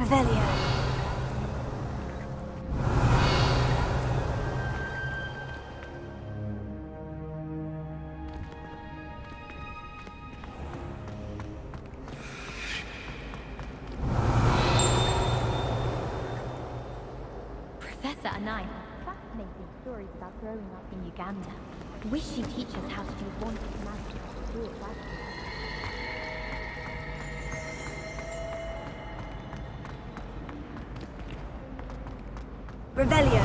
Revelio. Professor Anai, fascinating stories about growing up in Uganda. Wish she'd teach us how to do wanted magic to do it right. Revelio.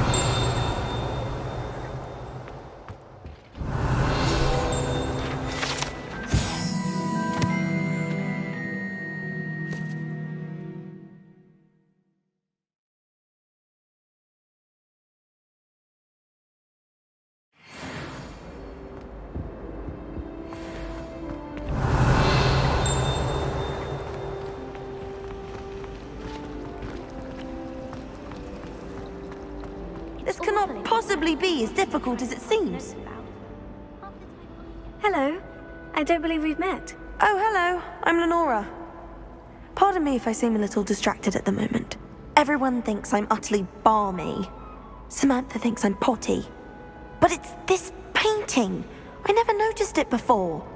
This cannot possibly be as difficult as it seems. Hello. I don't believe we've met. Oh, hello. I'm Lenora. Pardon me if I seem a little distracted at the moment. Everyone thinks I'm utterly balmy. Samantha thinks I'm potty. But it's this painting. I never noticed it before.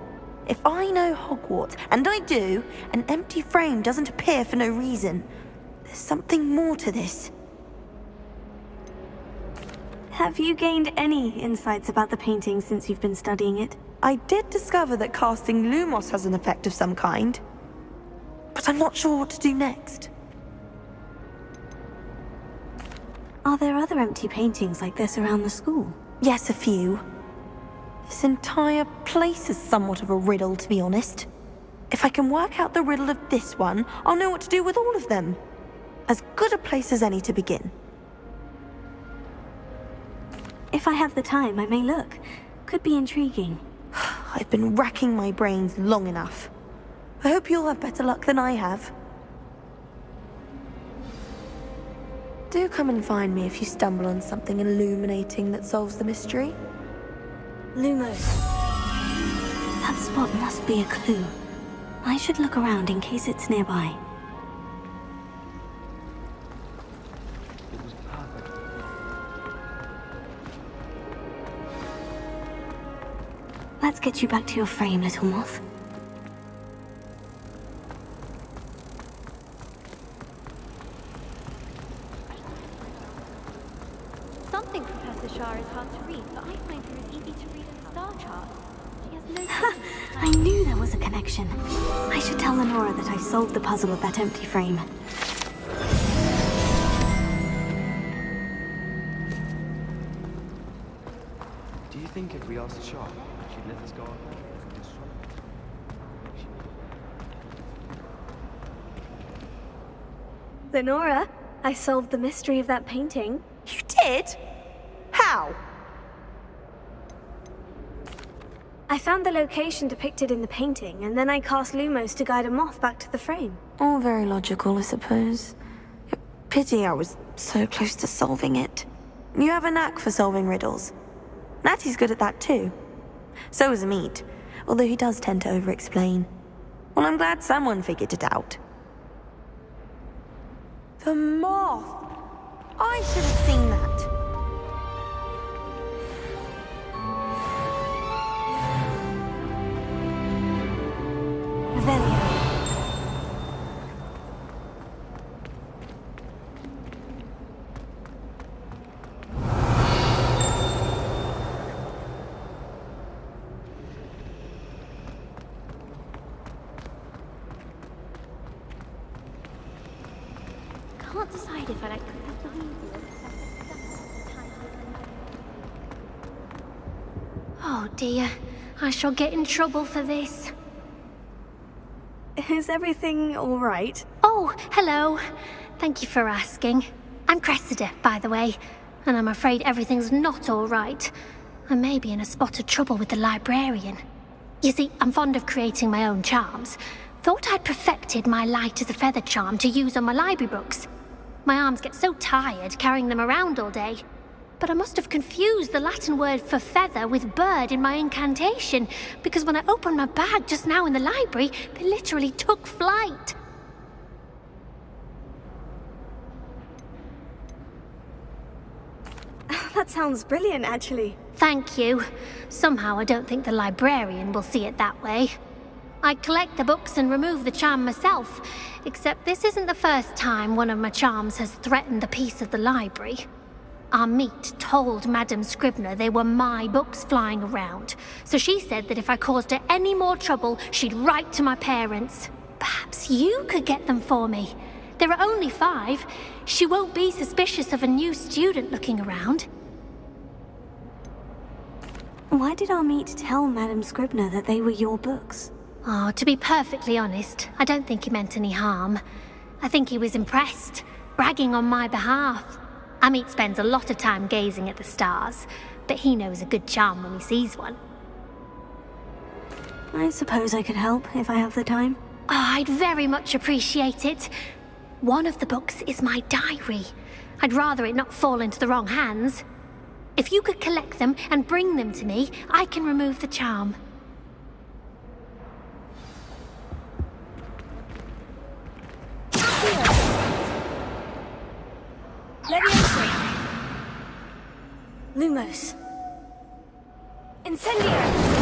If I know Hogwarts, and I do, an empty frame doesn't appear for no reason. There's something more to this. Have you gained any insights about the painting since you've been studying it? I did discover that casting Lumos has an effect of some kind. But I'm not sure what to do next. Are there other empty paintings like this around the school? Yes, a few. This entire place is somewhat of a riddle, to be honest. If I can work out the riddle of this one, I'll know what to do with all of them. As good a place as any to begin. If I have the time, I may look. Could be intriguing. I've been racking my brains long enough. I hope you'll have better luck than I have. Do come and find me if you stumble on something illuminating that solves the mystery. Lumos. That spot must be a clue. I should look around in case it's nearby. Let's get you back to your frame, little moth. Something Professor Shah is hard to read, but I find her as easy to read as a star chart. She has no... I knew there was a connection. I should tell Lenora that I solved the puzzle of that empty frame. Do you think if we asked Shah, she'd let us go on? Lenora, I solved the mystery of that painting. You did? How? I found the location depicted in the painting, and then I cast Lumos to guide a moth back to the frame. All very logical, I suppose. Pity I was so close to solving it. You have a knack for solving riddles. Natty's good at that too. So is Amit, although he does tend to over-explain. Well, I'm glad someone figured it out. The moth! I should have seen that. Revelio. Can't decide if I like Professor Weasley or Oh dear, I shall get in trouble for this. Is everything all right? Oh, hello. Thank you for asking. I'm Cressida, by the way, and I'm afraid everything's not all right. I may be in a spot of trouble with the librarian. You see, I'm fond of creating my own charms. Thought I'd perfected my light as a feather charm to use on my library books. My arms get so tired carrying them around all day. But I must have confused the Latin word for feather with bird in my incantation, because when I opened my bag just now in the library, they literally took flight. That sounds brilliant, actually. Thank you. Somehow I don't think the librarian will see it that way. I collect the books and remove the charm myself, except this isn't the first time one of my charms has threatened the peace of the library. Our meet told Madame Scribner they were my books flying around, so she said that if I caused her any more trouble, she'd write to my parents. Perhaps you could get them for me. There are only 5. She won't be suspicious of a new student looking around. Why did our meet tell Madame Scribner that they were your books? Oh, to be perfectly honest, I don't think he meant any harm. I think he was impressed, bragging on my behalf. Amit spends a lot of time gazing at the stars, but he knows a good charm when he sees one. I suppose I could help if I have the time. Oh, I'd very much appreciate it. One of the books is my diary. I'd rather it not fall into the wrong hands. If you could collect them and bring them to me, I can remove the charm. Leviosa! Lumos! Incendio!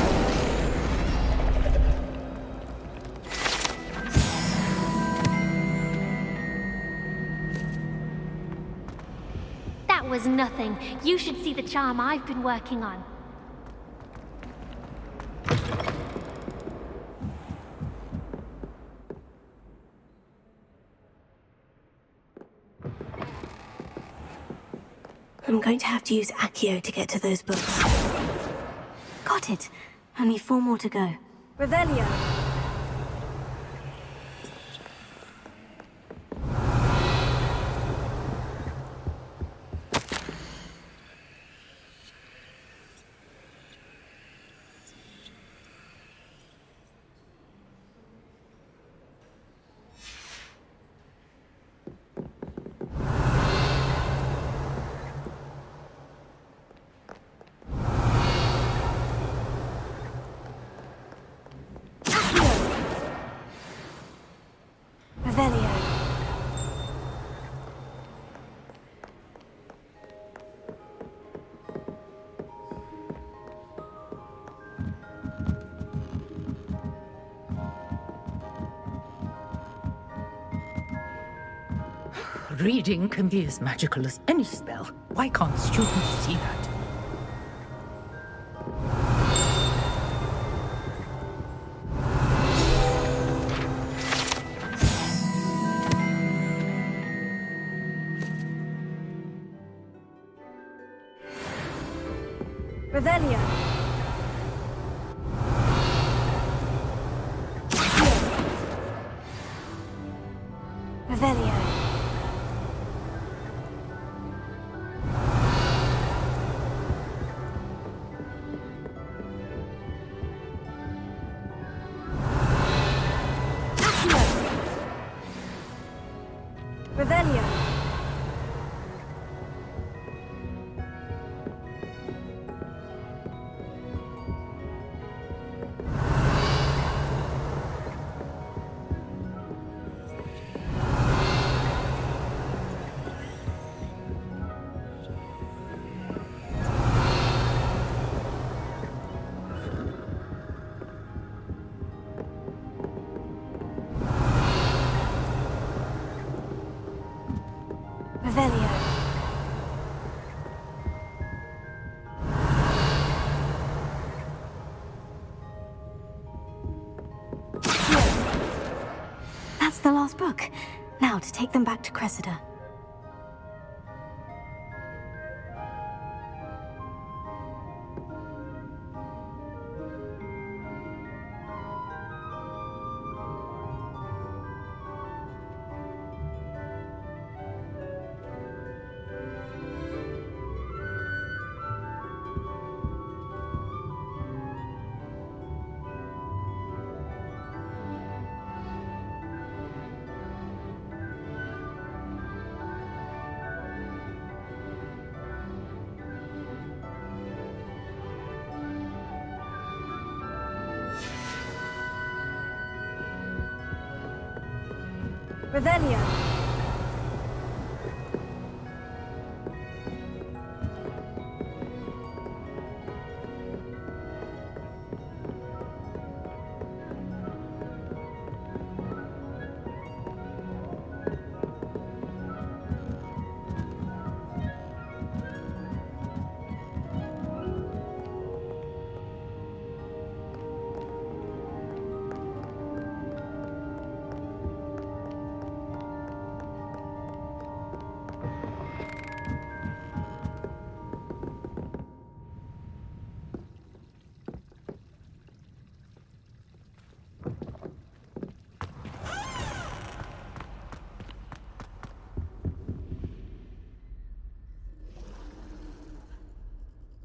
That was nothing. You should see the charm I've been working on. I'm going to have to use Accio to get to those books. Got it. Only 4 more to go. Revelio! Revelio. Reading can be as magical as any spell. Why can't students see that? Revelio. Revelio. Revelio. Revelio. That's the last book. Now to take them back to Cressida. Revelio.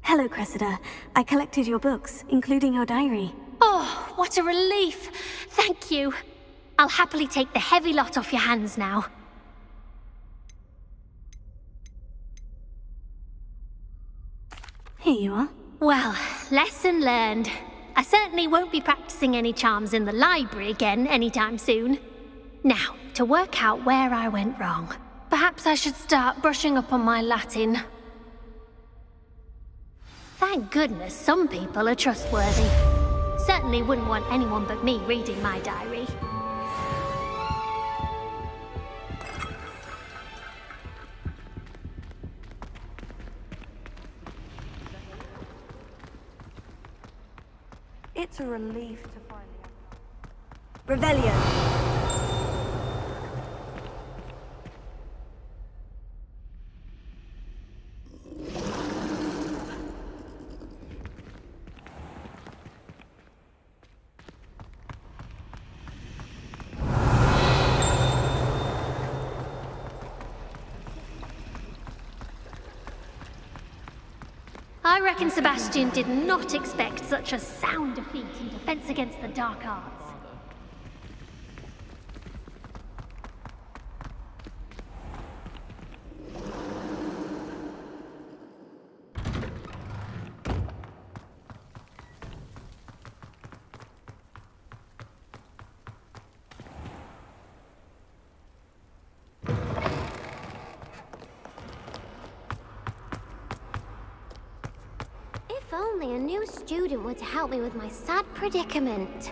Hello, Cressida. I collected your books, including your diary. Oh, what a relief! Thank you. I'll happily take the heavy lot off your hands now. Here you are. Well, lesson learned. I certainly won't be practicing any charms in the library again anytime soon. Now, to work out where I went wrong. Perhaps I should start brushing up on my Latin. Thank goodness some people are trustworthy. Certainly wouldn't want anyone but me reading my diary. It's a relief to finally Revelio. I reckon Sebastian did not expect such a sound defeat in defense against the dark arts. If only a new student were to help me with my sad predicament.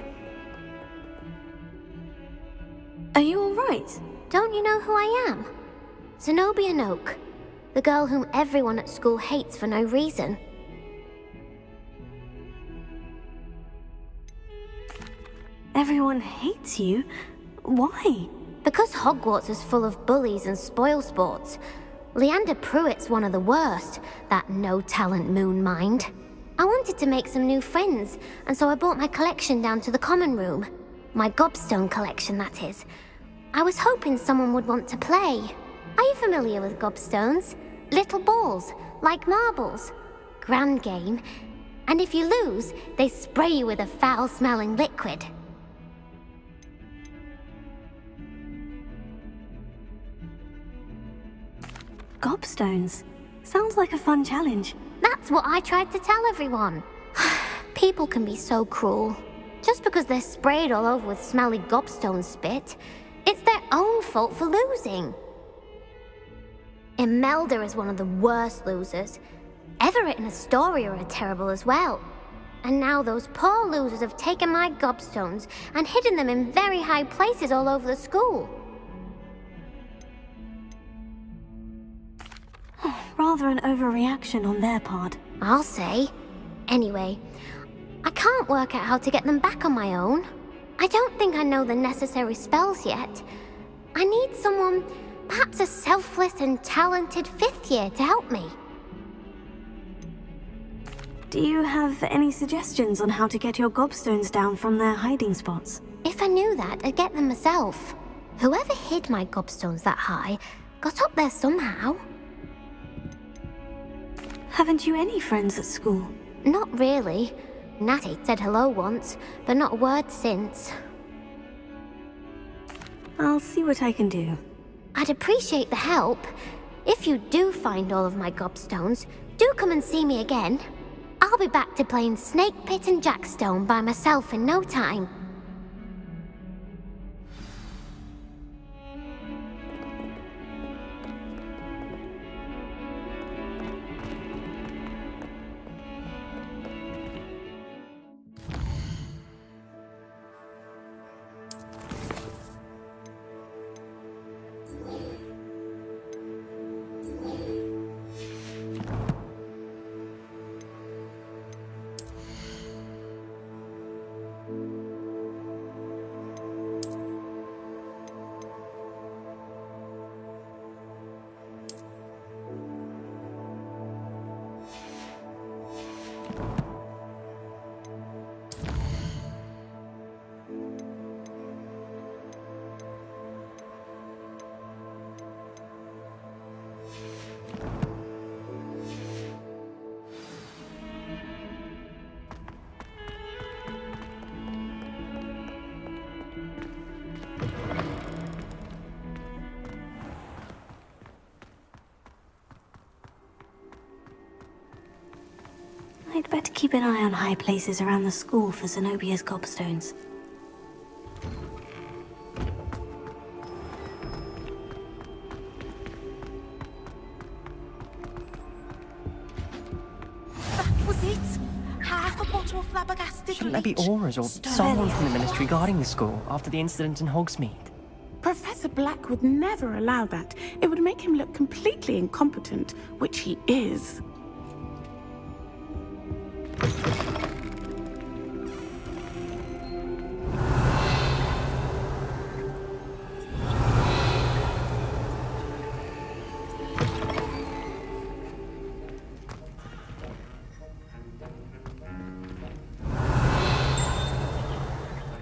Are you alright? Don't you know who I am? Zenobia Noak, the girl whom everyone at school hates for no reason. Everyone hates you? Why? Because Hogwarts is full of bullies and spoilsports. Leander Pruitt's one of the worst, that no-talent moon mind. I wanted to make some new friends, and so I brought my collection down to the common room. My gobstone collection, that is. I was hoping someone would want to play. Are you familiar with gobstones? Little balls, like marbles. Grand game. And if you lose, they spray you with a foul-smelling liquid. Gobstones. Sounds like a fun challenge. That's what I tried to tell everyone. People can be so cruel. Just because they're sprayed all over with smelly gobstone spit, it's their own fault for losing. Imelda is one of the worst losers. Everett and Astoria are terrible as well. And now those poor losers have taken my gobstones and hidden them in very high places all over the school. Rather an overreaction on their part. I'll say. Anyway, I can't work out how to get them back on my own. I don't think I know the necessary spells yet. I need someone, perhaps a selfless and talented fifth year to help me. Do you have any suggestions on how to get your gobstones down from their hiding spots? If I knew that, I'd get them myself. Whoever hid my gobstones that high got up there somehow. Haven't you any friends at school? Not really. Natty said hello once, but not a word since. I'll see what I can do. I'd appreciate the help. If you do find all of my gobstones, do come and see me again. I'll be back to playing Snake Pit and Jackstone by myself in no time. to keep an eye on high places around the school for Zenobia's gobstones. That was it. Half a bottle of flabbergasted Shouldn't there be bleach. auras or someone from the ministry guarding the school after the incident in Hogsmeade? Professor Black would never allow that. It would make him look completely incompetent, which he is.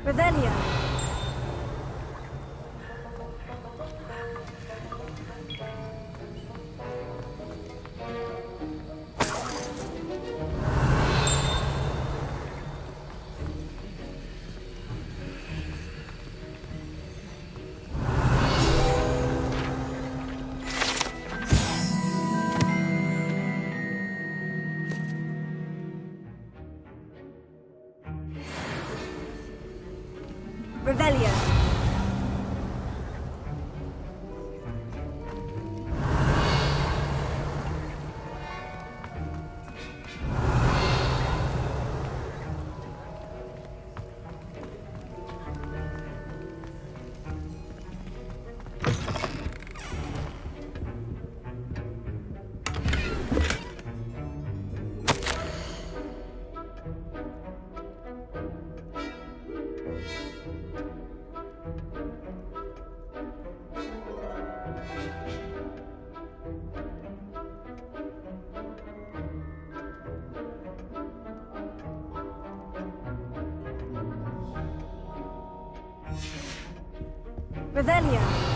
Revelio. Revelio. Revelio.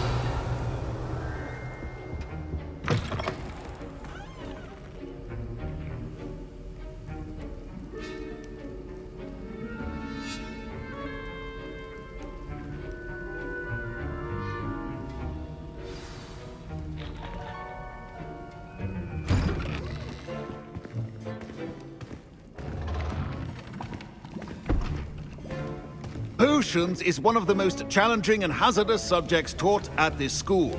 Potions is one of the most challenging and hazardous subjects taught at this school.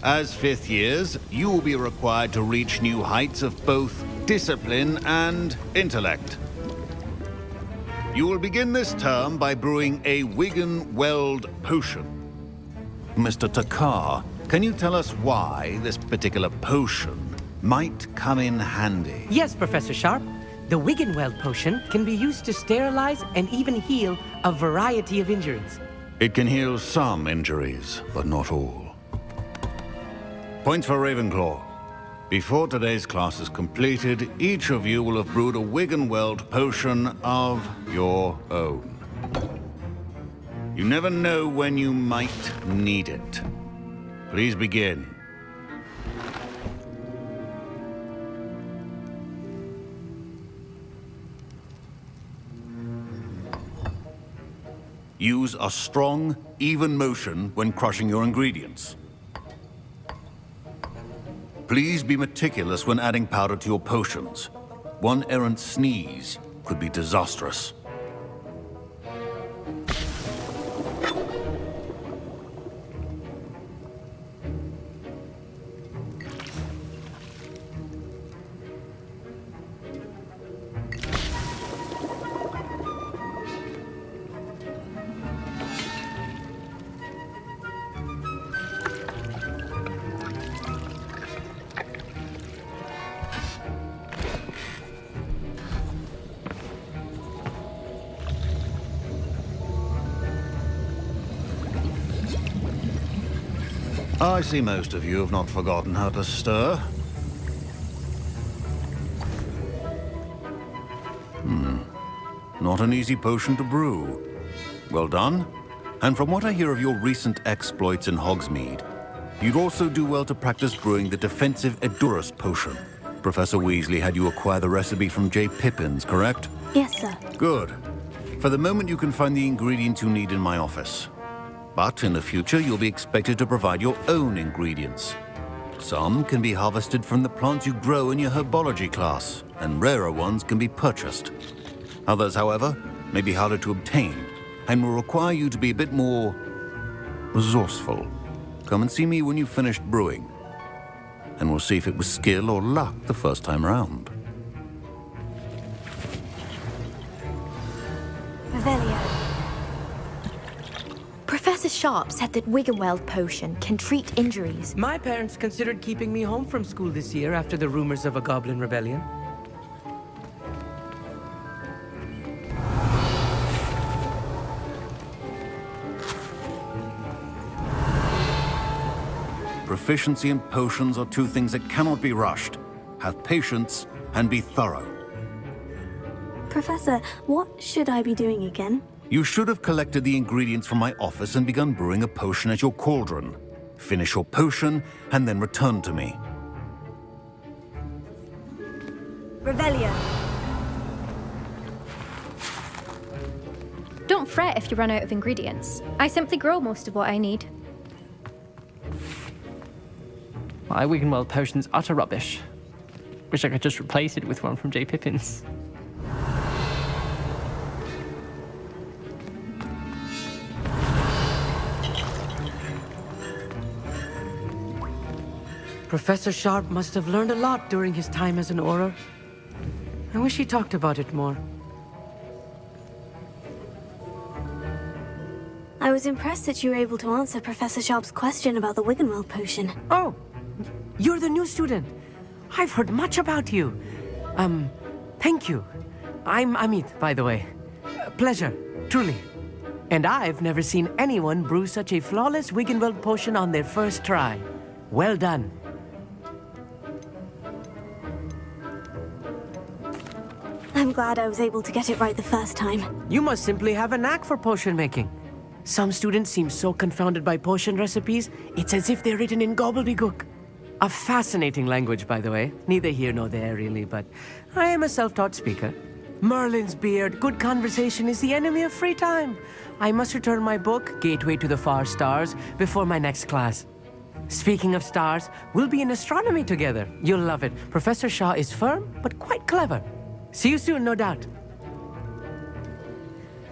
As fifth years, you will be required to reach new heights of both discipline and intellect. You will begin this term by brewing a Wigan-Weld potion. Mr. Takar, can you tell us why this particular potion might come in handy? Yes, Professor Sharp. The Wigan-Weld potion can be used to sterilize and even heal a variety of injuries. It can heal some injuries, but not all. Points for Ravenclaw. Before today's class is completed, each of you will have brewed a Wigan-Weld potion of your own. You never know when you might need it. Please begin. Use a strong, even motion when crushing your ingredients. Please be meticulous when adding powder to your potions. One errant sneeze could be disastrous. I see most of you have not forgotten how to stir. Not an easy potion to brew. Well done. And from what I hear of your recent exploits in Hogsmeade, you'd also do well to practice brewing the defensive Edurus potion. Professor Weasley had you acquire the recipe from J. Pippins, correct? Yes, sir. Good. For the moment, you can find the ingredients you need in my office. But in the future, you'll be expected to provide your own ingredients. Some can be harvested from the plants you grow in your herbology class, and rarer ones can be purchased. Others, however, may be harder to obtain, and will require you to be a bit more resourceful. Come and see me when you've finished brewing, and we'll see if it was skill or luck the first time round. Revelio. Professor Sharp said that Wiggenweld potion can treat injuries. My parents considered keeping me home from school this year after the rumors of a goblin rebellion. Proficiency in potions are two things that cannot be rushed. Have patience and be thorough. Professor, what should I be doing again? You should have collected the ingredients from my office and begun brewing a potion at your cauldron. Finish your potion and then return to me. Revelio. Don't fret if you run out of ingredients. I simply grow most of what I need. My Wiggenweld potion's utter rubbish. Wish I could just replace it with one from J. Pippin's. Professor Sharp must have learned a lot during his time as an Auror. I wish he talked about it more. I was impressed that you were able to answer Professor Sharp's question about the Wiggenweld potion. Oh, you're the new student. I've heard much about you. Thank you. I'm Amit, by the way. Pleasure, truly. And I've never seen anyone brew such a flawless Wiggenweld potion on their first try. Well done. I'm glad I was able to get it right the first time. You must simply have a knack for potion making. Some students seem so confounded by potion recipes, it's as if they're written in gobbledygook. A fascinating language, by the way. Neither here nor there, really, but I am a self-taught speaker. Merlin's beard, good conversation is the enemy of free time. I must return my book, Gateway to the Far Stars, before my next class. Speaking of stars, we'll be in astronomy together. You'll love it. Professor Shah is firm, but quite clever. See you soon, no doubt.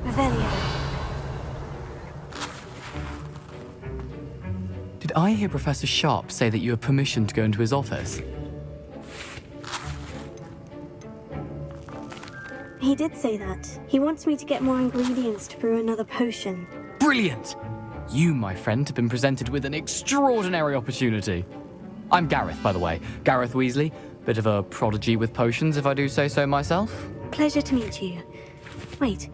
Revelio. Did I hear Professor Sharp say that you have permission to go into his office? He did say that. He wants me to get more ingredients to brew another potion. Brilliant! You, my friend, have been presented with an extraordinary opportunity. I'm Gareth, by the way. Gareth Weasley. Bit of a prodigy with potions, if I do say so myself. Pleasure to meet you. Wait,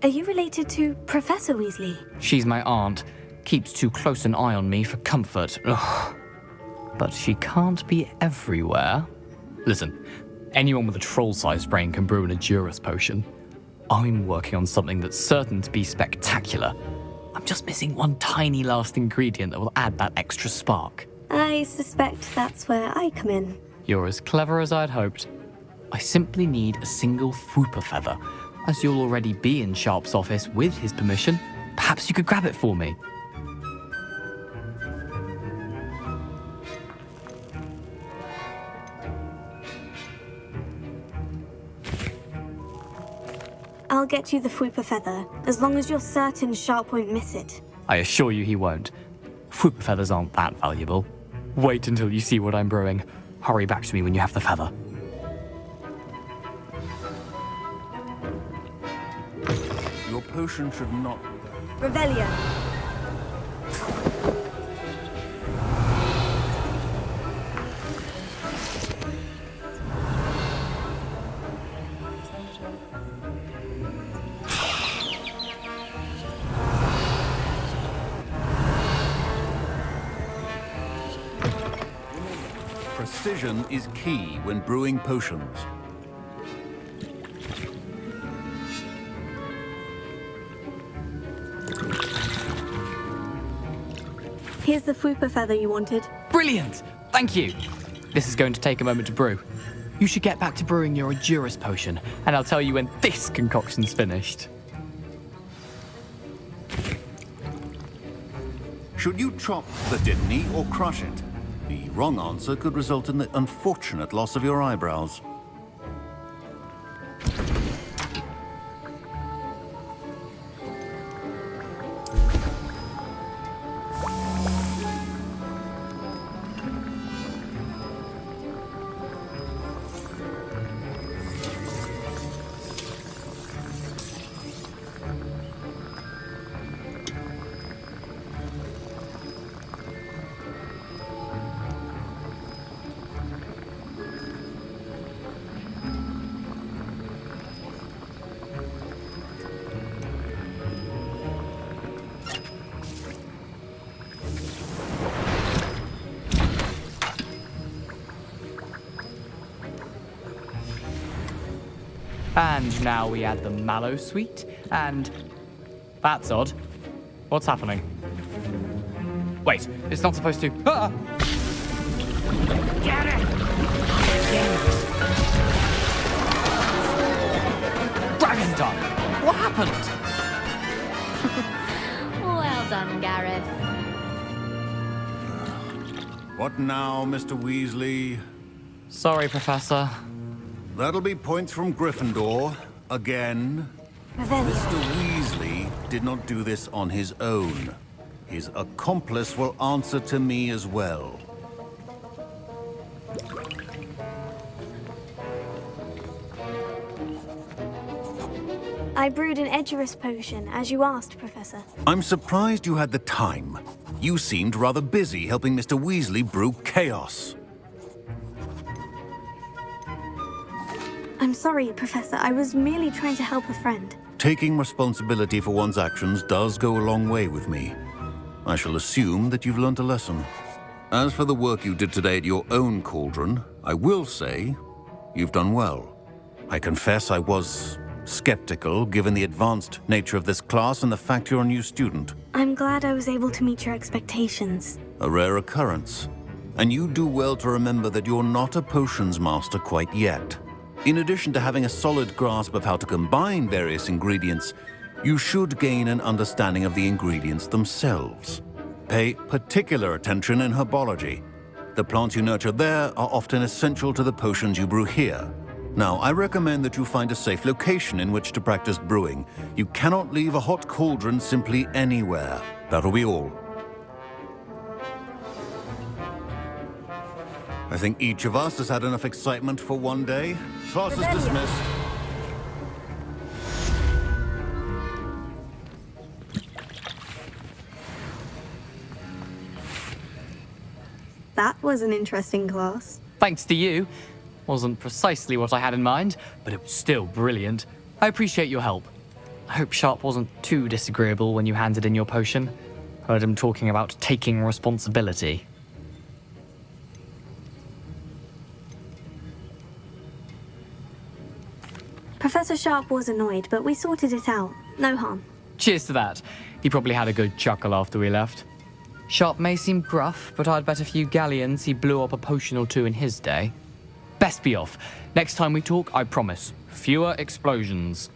are you related to Professor Weasley? She's my aunt. Keeps too close an eye on me for comfort. Ugh. But she can't be everywhere. Listen, anyone with a troll-sized brain can brew an Adurus potion. I'm working on something that's certain to be spectacular. I'm just missing one tiny last ingredient that will add that extra spark. I suspect that's where I come in. You're as clever as I'd hoped. I simply need a single Fwooper feather. As you'll already be in Sharp's office with his permission, perhaps you could grab it for me. I'll get you the Fwooper feather, as long as you're certain Sharp won't miss it. I assure you he won't. Fwooper feathers aren't that valuable. Wait until you see what I'm brewing. Hurry back to me when you have the feather. Your potion should not... Revelio. Precision is key when brewing potions. Here's the Fwooper feather you wanted. Brilliant! Thank you! This is going to take a moment to brew. You should get back to brewing your Adurus potion, and I'll tell you when this concoction's finished. Should you chop the Dittany or crush it? The wrong answer could result in the unfortunate loss of your eyebrows. And now we add the mallow sweet, and... That's odd. What's happening? Wait, it's not supposed to... Ah! Get it! Dragon done! What happened? Well done, Gareth. What now, Mr. Weasley? Sorry, Professor. That'll be points from Gryffindor, again. Mr. Weasley did not do this on his own. His accomplice will answer to me as well. I brewed an Edgerus potion, as you asked, Professor. I'm surprised you had the time. You seemed rather busy helping Mr. Weasley brew chaos. I'm sorry, Professor. I was merely trying to help a friend. Taking responsibility for one's actions does go a long way with me. I shall assume that you've learnt a lesson. As for the work you did today at your own cauldron, I will say you've done well. I confess I was skeptical, given the advanced nature of this class and the fact you're a new student. I'm glad I was able to meet your expectations. A rare occurrence. And you do well to remember that you're not a potions master quite yet. In addition to having a solid grasp of how to combine various ingredients, you should gain an understanding of the ingredients themselves. Pay particular attention in herbology. The plants you nurture there are often essential to the potions you brew here. Now, I recommend that you find a safe location in which to practice brewing. You cannot leave a hot cauldron simply anywhere. That'll be all. I think each of us has had enough excitement for one day. Class is dismissed. That was an interesting class. Thanks to you. Wasn't precisely what I had in mind, but it was still brilliant. I appreciate your help. I hope Sharp wasn't too disagreeable when you handed in your potion. Heard him talking about taking responsibility. Professor Sharp was annoyed, but we sorted it out. No harm. Cheers to that. He probably had a good chuckle after we left. Sharp may seem gruff, but I'd bet a few galleons he blew up a potion or two in his day. Best be off. Next time we talk, I promise, fewer explosions.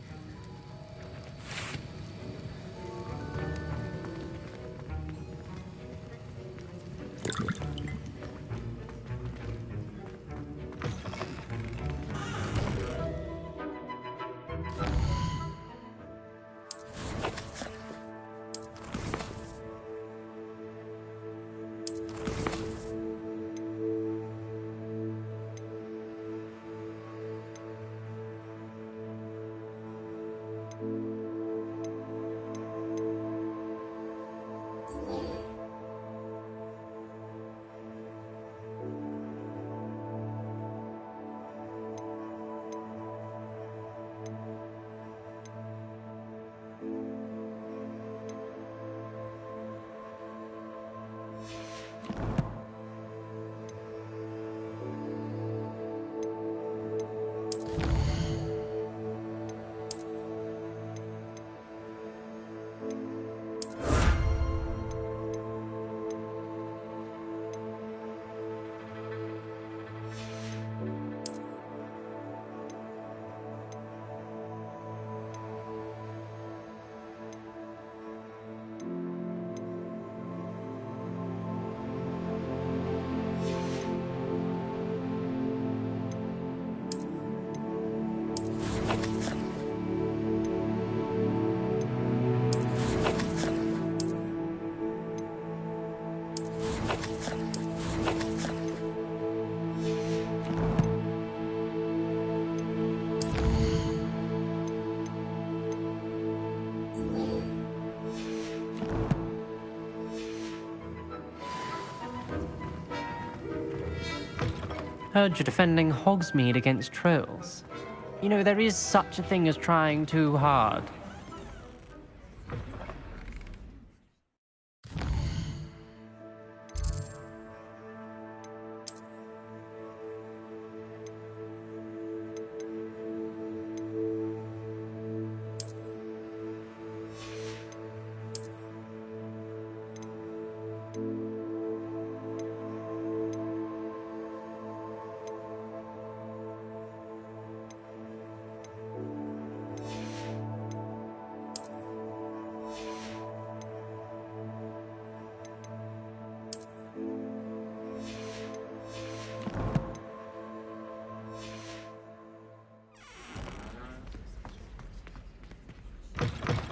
Heard you're defending Hogsmeade against trolls. You know, there is such a thing as trying too hard.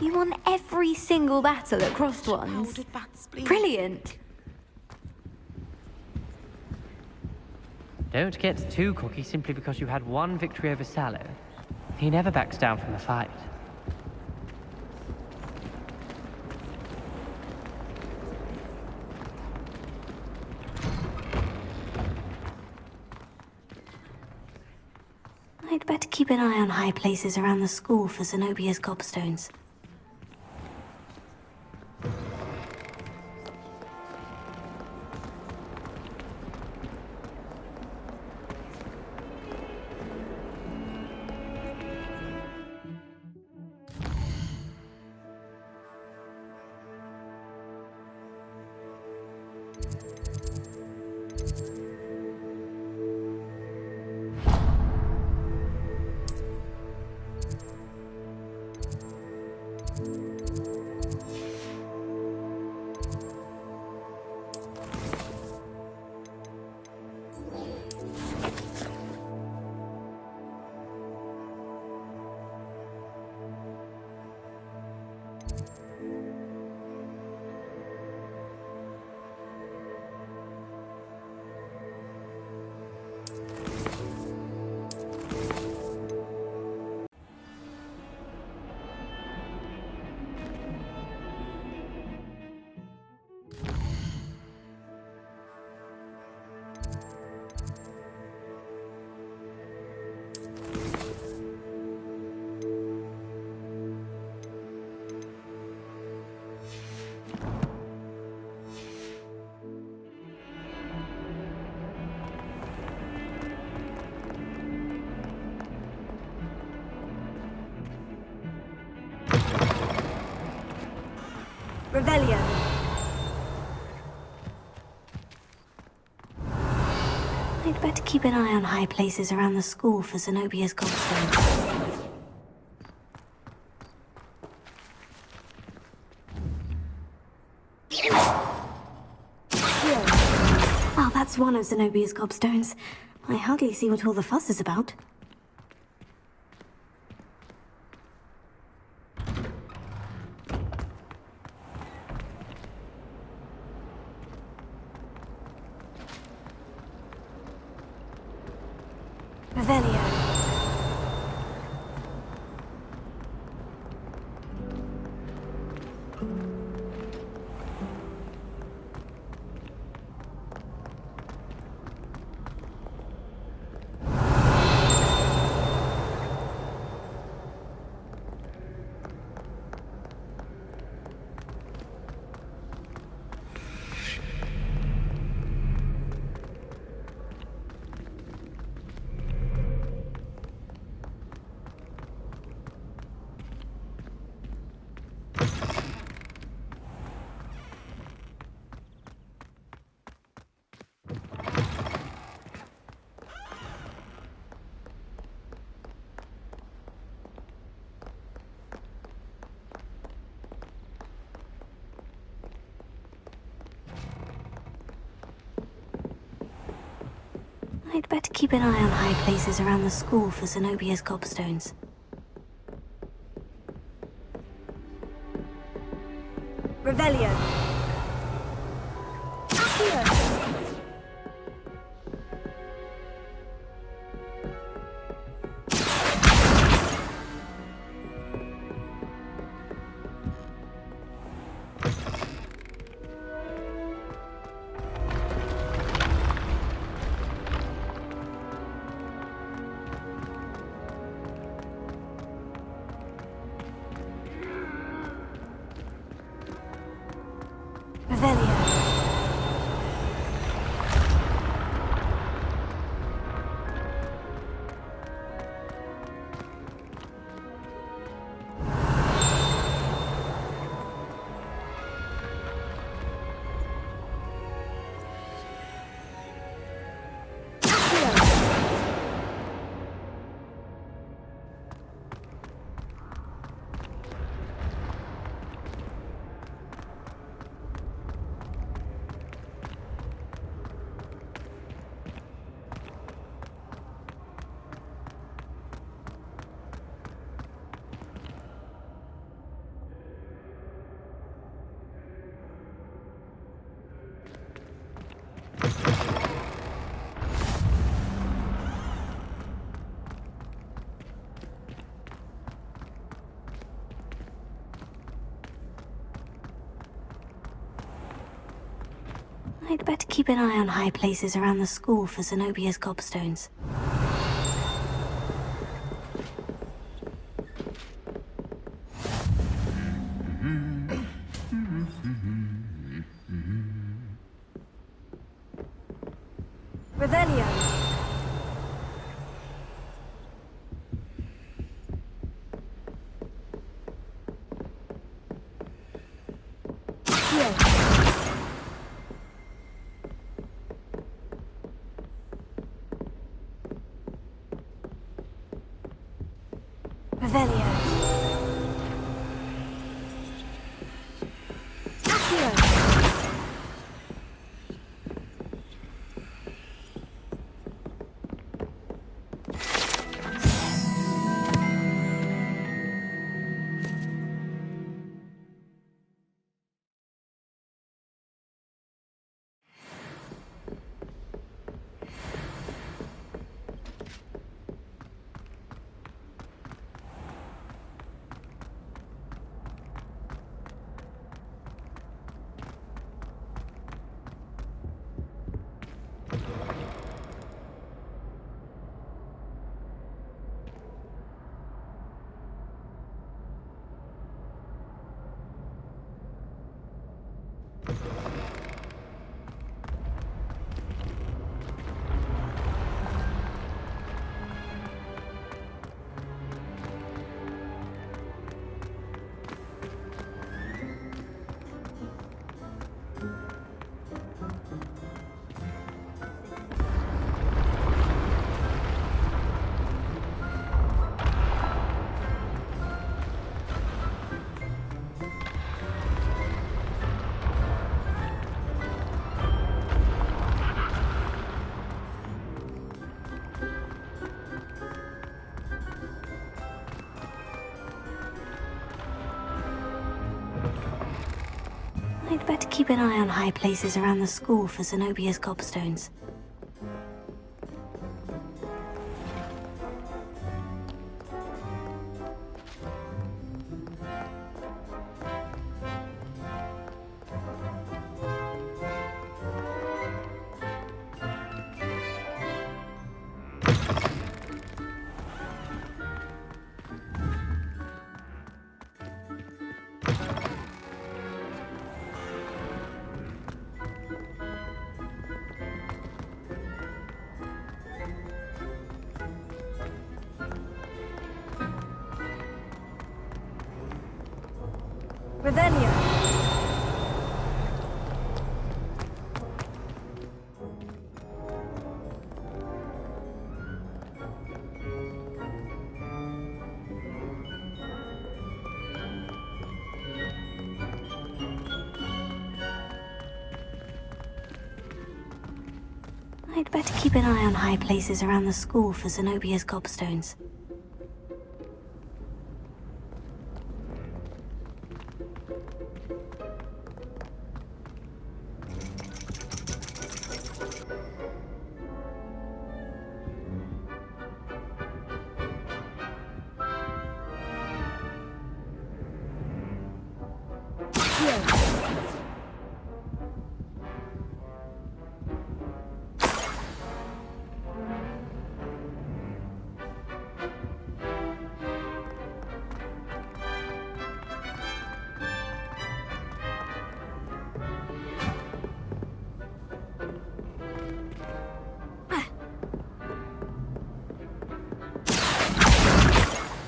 You won every single battle at Crossed Ones. Brilliant. Don't get too cocky simply because you had one victory over Sallow. He never backs down from a fight. I'd better keep an eye on high places around the school for Zenobia's gobstones. Revelio. I'd better keep an eye on high places around the school for Zenobia's gobstones. Well, that's one of Zenobia's gobstones. I hardly see what all the fuss is about. Revelio. I'd better keep an eye on high places around the school for Zenobia's gobstones. Revelio. Revelio. I'd better keep an eye on high places around the school for Zenobia's gobstones. Revelio. Revelio. Accio. I'd better keep an eye on high places around the school for Zenobia's gobstones. Revelio. I'd better keep an eye on high places around the school for Zenobia's gobstones.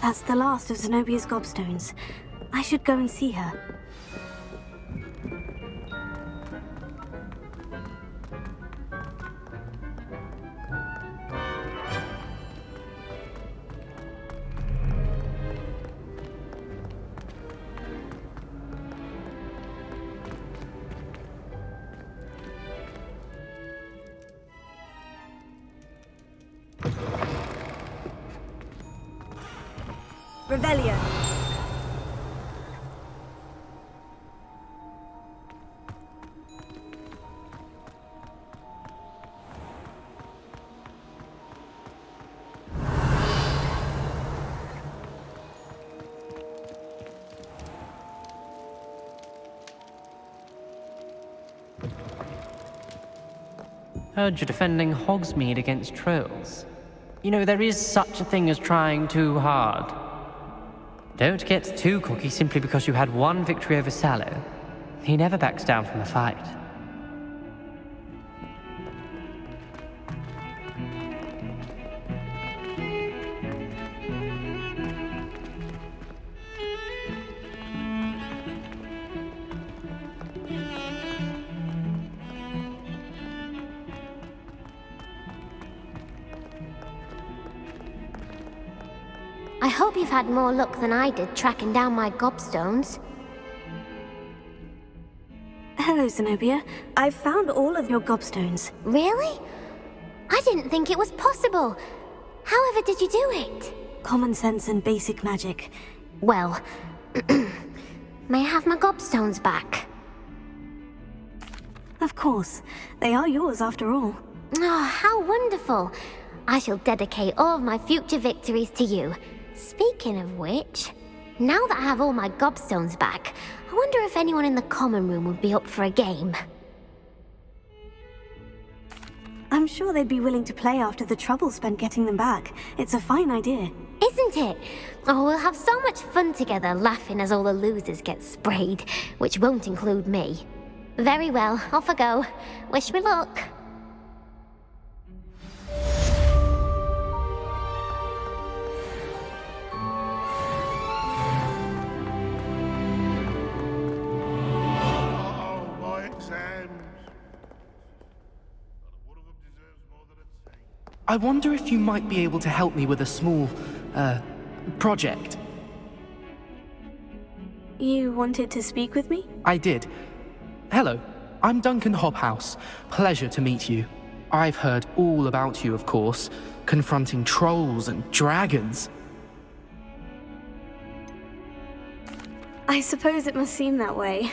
That's the last of Zenobia's gobstones. I should go and see her. Revelio. Heard you're defending Hogsmeade against trolls. You know, there is such a thing as trying too hard. Don't get too cocky simply because you had one victory over Sallow. He never backs down from a fight. I hope you've had more luck than I did tracking down my gobstones. Hello, Zenobia. I've found all of your gobstones. Really? I didn't think it was possible. However did you do it? Common sense and basic magic. Well, may I have my gobstones back? Of course. They are yours after all. Oh, how wonderful. I shall dedicate all of my future victories to you. Speaking of which, now that I have all my gobstones back, I wonder if anyone in the common room would be up for a game. I'm sure they'd be willing to play after the trouble spent getting them back. It's a fine idea. Isn't it? Oh, we'll have so much fun together laughing as all the losers get sprayed, which won't include me. Very well, off I go. Wish me luck. I wonder if you might be able to help me with a small, project. You wanted to speak with me? I did. Hello, I'm Duncan Hobhouse. Pleasure to meet you. I've heard all about you, of course, confronting trolls and dragons. I suppose it must seem that way.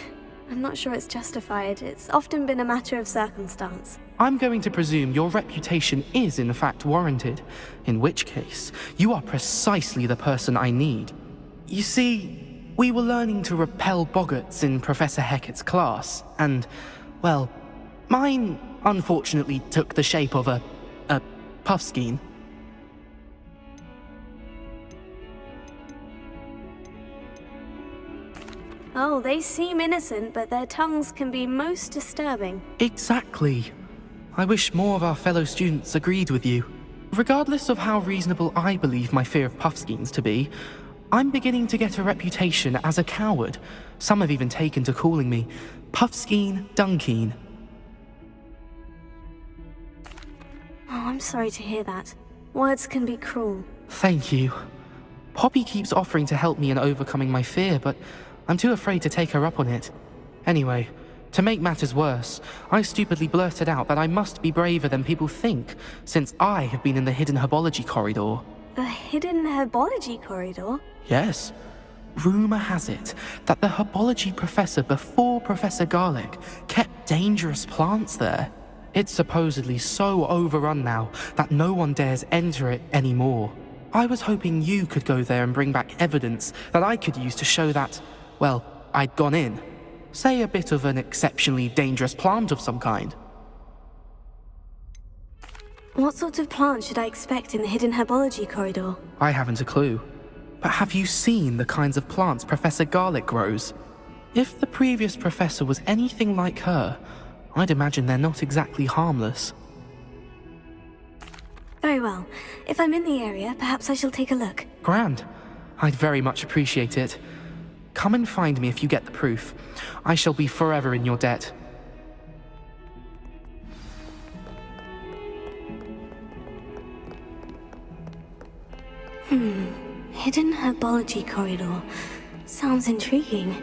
I'm not sure it's justified. It's often been a matter of circumstance. I'm going to presume your reputation is in fact warranted, in which case, you are precisely the person I need. You see, we were learning to repel boggarts in Professor Hecat's class, and, well, mine unfortunately took the shape of a puffskein. Oh, they seem innocent, but their tongues can be most disturbing. Exactly. I wish more of our fellow students agreed with you. Regardless of how reasonable I believe my fear of puffskeins to be, I'm beginning to get a reputation as a coward. Some have even taken to calling me Puffskeen Dunkeen. Oh, I'm sorry to hear that. Words can be cruel. Thank you. Poppy keeps offering to help me in overcoming my fear, but I'm too afraid to take her up on it. Anyway, to make matters worse, I stupidly blurted out that I must be braver than people think, since I have been in the hidden herbology corridor. The hidden herbology corridor? Yes. Rumor has it that the herbology professor before Professor Garlic kept dangerous plants there. It's supposedly so overrun now that no one dares enter it anymore. I was hoping you could go there and bring back evidence that I could use to show that, well, I'd gone in. Say a bit of an exceptionally dangerous plant of some kind. What sort of plant should I expect in the hidden herbology corridor? I haven't a clue. But have you seen the kinds of plants Professor Garlic grows? If the previous professor was anything like her, I'd imagine they're not exactly harmless. Very well. If I'm in the area, perhaps I shall take a look. Grand. I'd very much appreciate it. Come and find me if you get the proof. I shall be forever in your debt. Hidden herbology corridor. Sounds intriguing.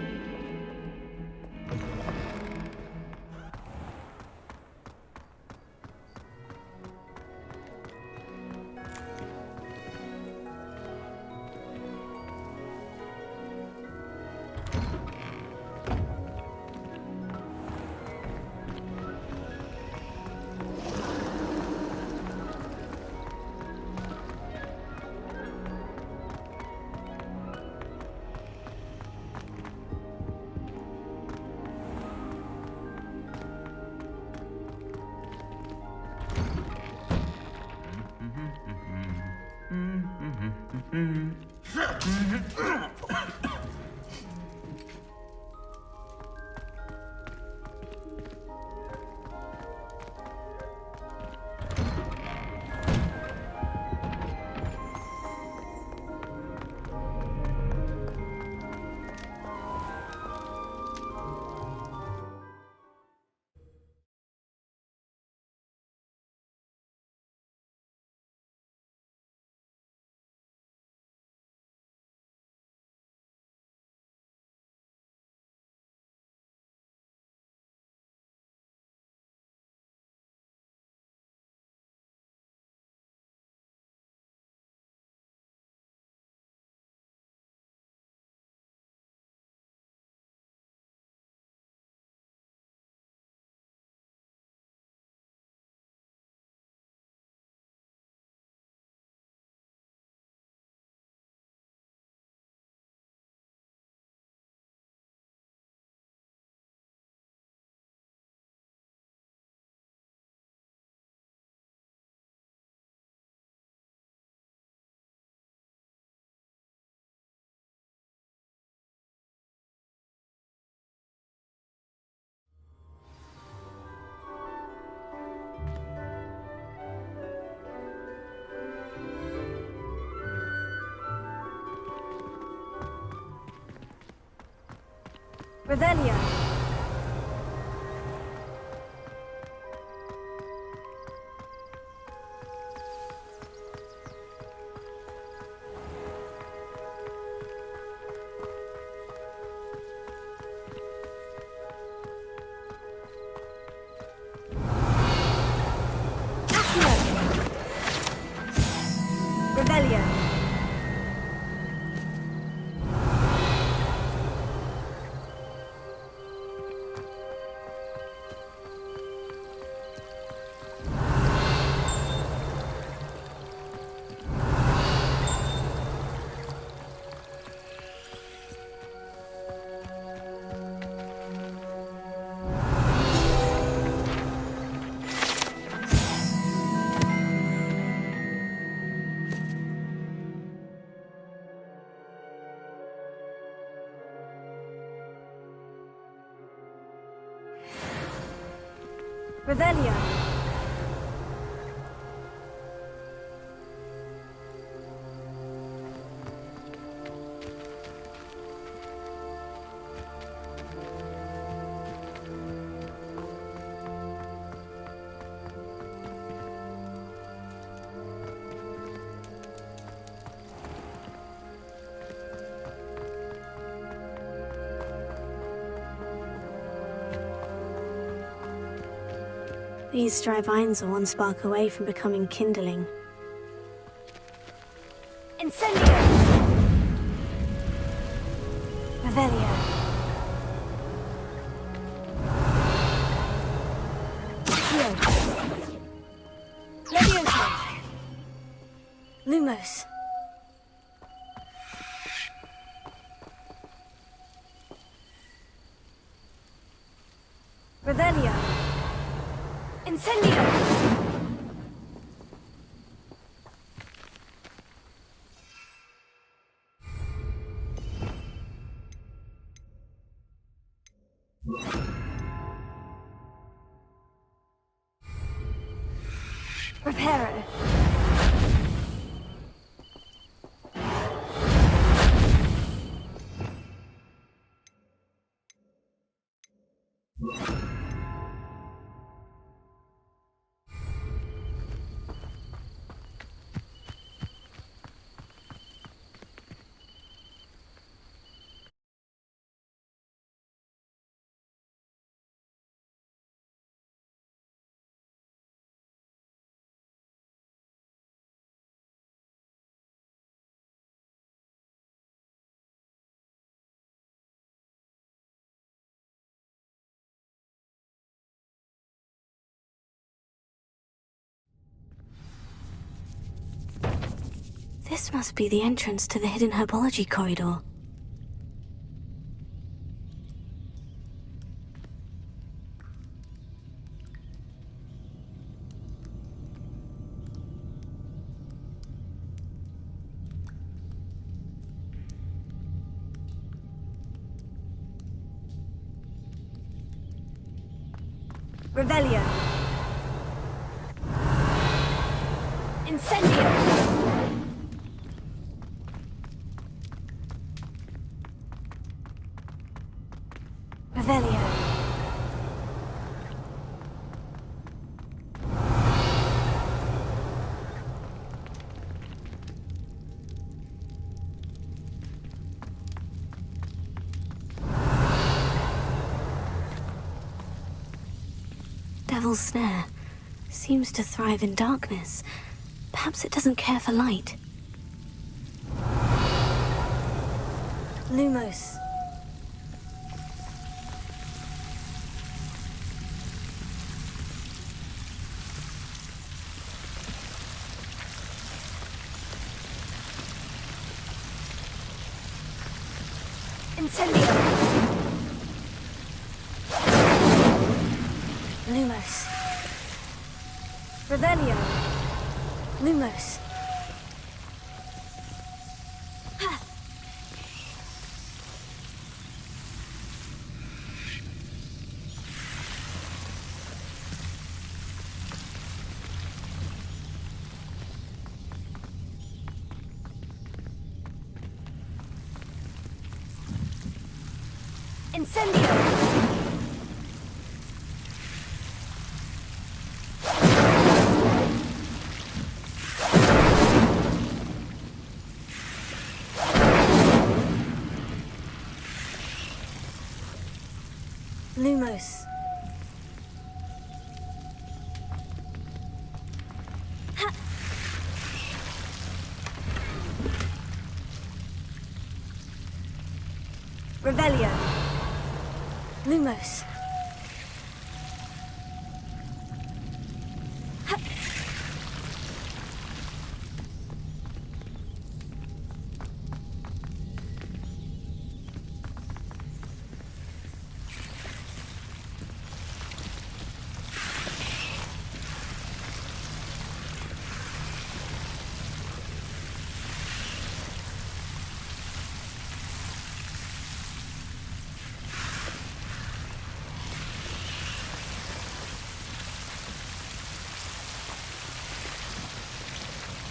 Revelio. Revelio. Revelio. These dry vines are one spark away from becoming kindling. Incendio! Revelio. Levioso! Lumos! Revelio! Incendio! Reparo. This must be the entrance to the hidden herbology corridor. Revelio. Incendio. Revelio. Devil's Snare seems to thrive in darkness. Perhaps it doesn't care for light. Lumos. Incendio. Lumos. Revelio. Lumos. Incendio. Lumos. Ha. Revelio. Lumos.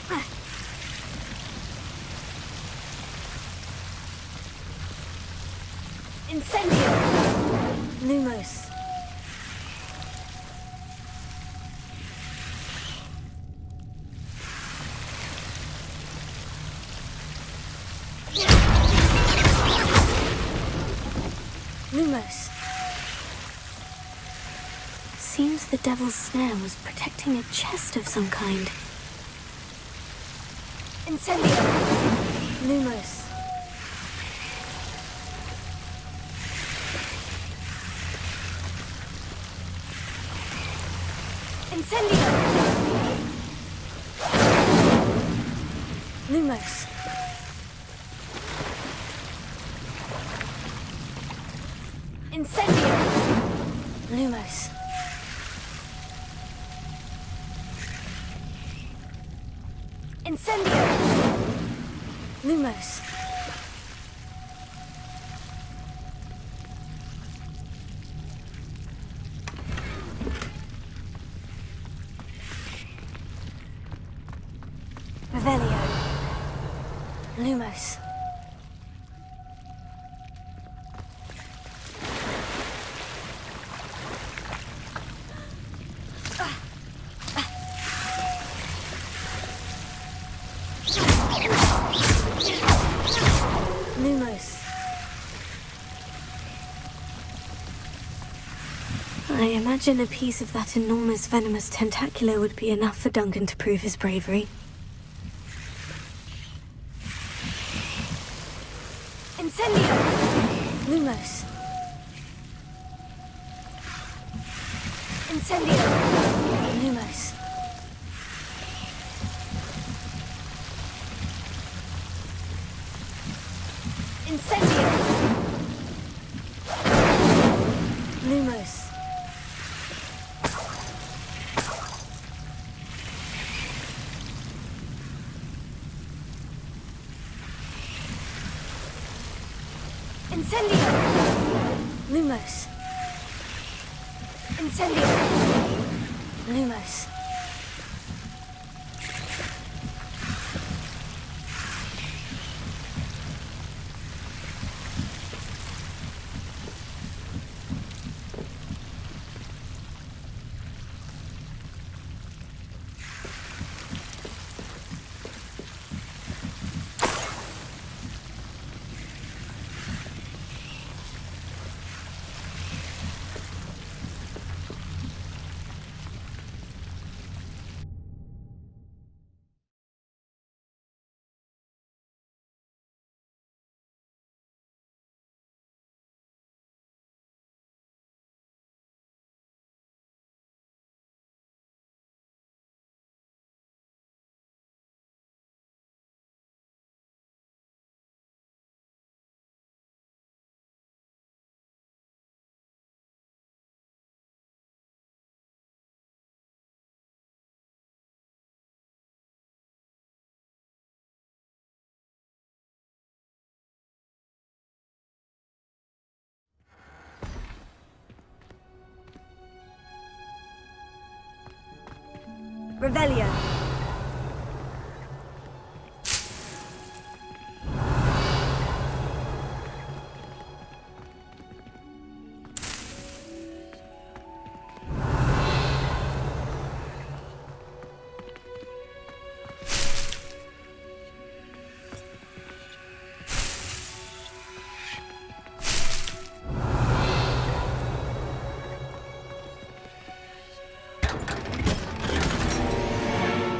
Ha. Incendio. Lumos. Lumos. Seems the Devil's Snare was protecting a chest of some kind. Incendio. Lumos. Incendio. Lumos. Incendio. Lumos. Incendio. Lumos. Revelio. Lumos. Lumos. I imagine a piece of that enormous venomous tentacular would be enough for Duncan to prove his bravery. Incendio! Lumos. Incendio! Lumos. Incendio! Lumos. Incendio! Lumos. Incendio! Lumos. Revelio.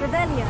Revelio.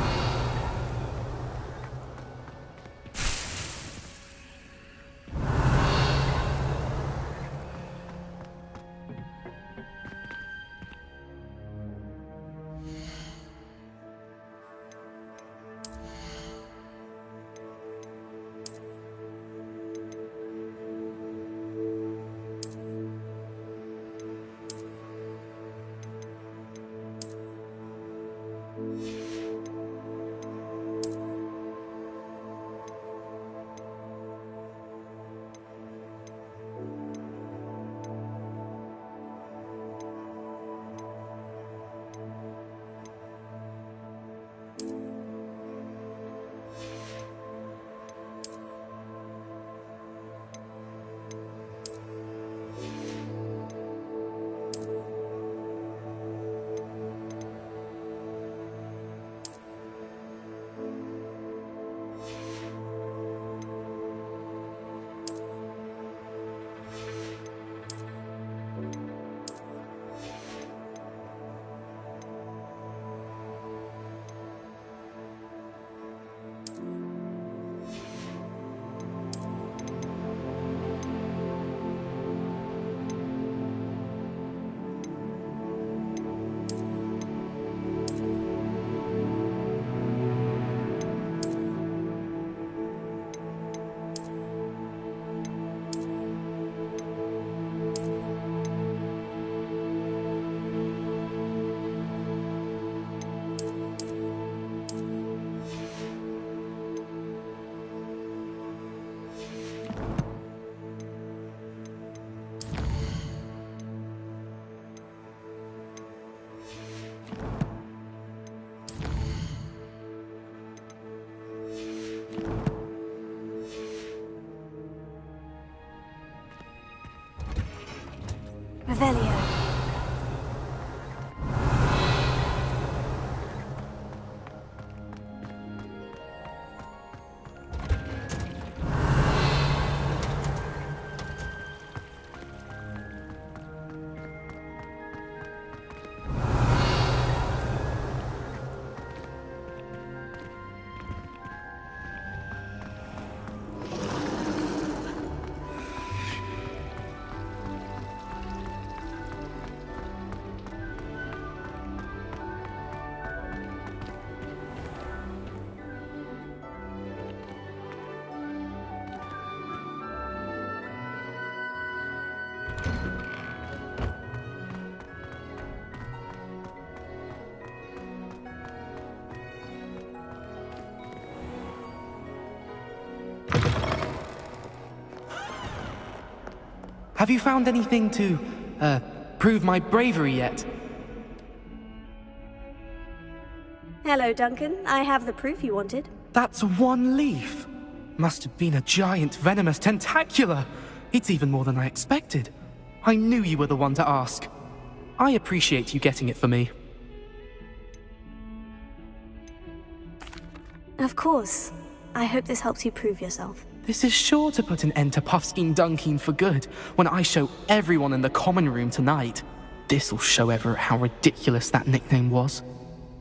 Revelio. Have you found anything to, prove my bravery yet. Hello, Duncan. I have the proof you wanted. That's one leaf. Must have been a giant venomous tentacula. It's even more than I expected. I knew you were the one to ask. I appreciate you getting it for me. Of course. I hope this helps you prove yourself. This is sure to put an end to Puffskein Dunkeen for good when I show everyone in the common room tonight. This'll show Everett how ridiculous that nickname was.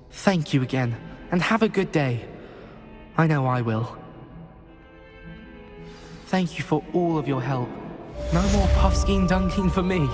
Thank you again, and have a good day. I know I will. Thank you for all of your help. No more Puffskein Dunkeen for me.